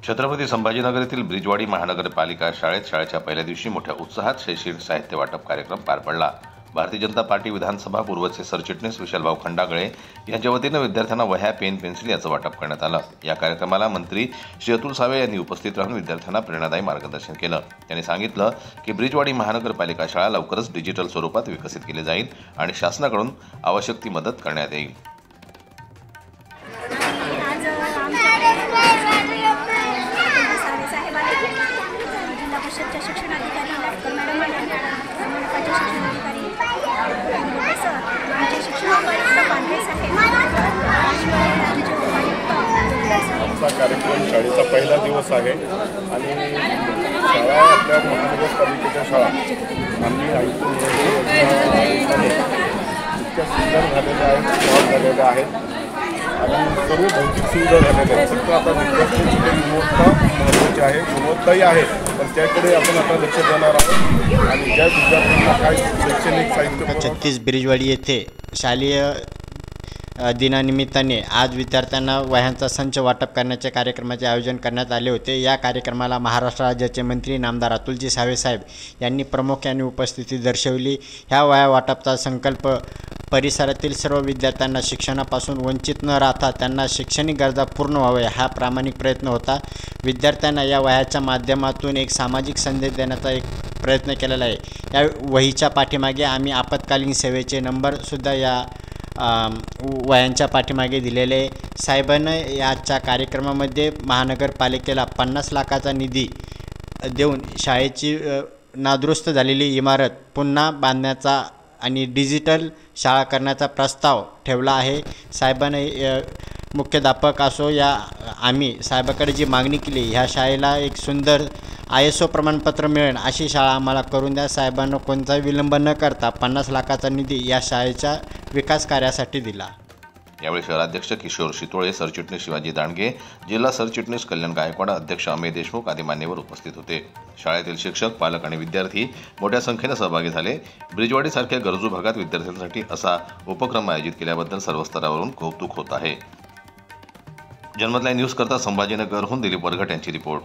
छत्रपती संभाजीनगर येथील ब्रिजवाडी महानगरपालिका शाळेच्या पहिल्या दिवशी मोठ्या उत्साहात शैक्षणिक साहित्य वाटप कार्यक्रम पार पडला। भारतीय जनता पार्टी विधानसभा पूर्वचे सरचिटणीस विशालभाऊ खंडागळे यांच्या वतीने विद्यार्थ्यांना वह्या, पेन, पेन्सिल याचं वाटप करण्यात आलं। या कार्यक्रमाला मंत्री श्री अतुल सावे यांनी उपस्थित राहून विद्यार्थ्यांना प्रेरणादायी मार्गदर्शन केलं। त्यांनी सांगितलं की ब्रिजवाडी महानगरपालिका शाळा लवकरच डिजिटल स्वरूपात विकसित केली जाईल आणि शासनाकडून आवश्यक ती मदत करण्यात येईल। आमचा कार्यक्रम शाळेचा पहिला दिवस आहे आणि शाळा आपल्या महानगरपालिकेच्या शाळा आम्ही ऐकून इतक्या सुंदर झालेल्या आहेत, स्टॉल झालेल्या आहेत आणि सर्व भौतिक सुविधा झालेल्या आहेत। फक्त आता विद्यार्थ्यांची गुणवत्ता महत्त्वाची आहे, गुणवत्ताही आहे, पण त्याकडे आपण आता लक्ष देणार आहोत आणि ज्या विद्यार्थ्यांना काय शैक्षणिक साहित्य 36 ब्रिजवाडी येथे शालेय दिनानिमित्ताने आज विद्यार्थ्यांना वह्यांचा संच वाटप करण्याचे कार्यक्रमाचे आयोजन करण्यात आले होते। या कार्यक्रमाला महाराष्ट्र राज्याचे मंत्री नामदार अतुलजी सावे साहेब यांनी प्रामुख्याने उपस्थिती दर्शवली। ह्या वह्या वाटपचा संकल्प परिसरातील सर्व विद्यार्थ्यांना शिक्षणापासून वंचित न राहता त्यांना शैक्षणिक गरजा पूर्ण व्हाव्या हा प्रामाणिक प्रयत्न होता। विद्यार्थ्यांना या वह्याच्या माध्यमातून एक सामाजिक संदेश देण्याचा एक प्रयत्न केलेला आहे। या वहीच्या पाठीमागे आम्ही आपत्कालीन सेवेचे नंबरसुद्धा या वह्यांच्या पाठीमागे दिलेले। साहेबांना याच्या कार्यक्रमामध्ये महानगरपालिकेला 50 लाखाचा निधी देऊन शाळेची नादुरुस्त झालेली इमारत पुन्हा बांधण्याचा आणि डिजिटल शाळा करण्याचा प्रस्ताव ठेवला आहे। साहेबांना मुख्याध्यापक असो या आम्ही साहेबाकडे जी मागणी केली ह्या शाळेला एक सुंदर ISO प्रमाणपत्र मिळेल अशी शाळा आम्हाला करून द्या। साहेबांना कोणताही विलंब न करता 50 लाखाचा निधी या शाळेच्या विकास कार्यासाठी दिला। यावेळी शहराध्यक्ष किशोर शितोळे, सरचिटणीस शिवाजी दांडगे, जिल्हा सरचिटणीस कल्याण गायकवाड, अध्यक्ष अमेय देशमुख आदी मान्यवर उपस्थित होते। शाळेतील शिक्षक, पालक आणि विद्यार्थी मोठ्या संख्येने सहभागी झाले। ब्रिजवाडीसारख्या गरजू भागात विद्यार्थ्यांसाठी असा उपक्रम आयोजित केल्याबद्दल सर्व स्तरावरून कौतुक होत आहे। जनमत लाईव्ह न्यूज करता संभाजीनगरहून दिलीप वरघट यांची रिपोर्ट।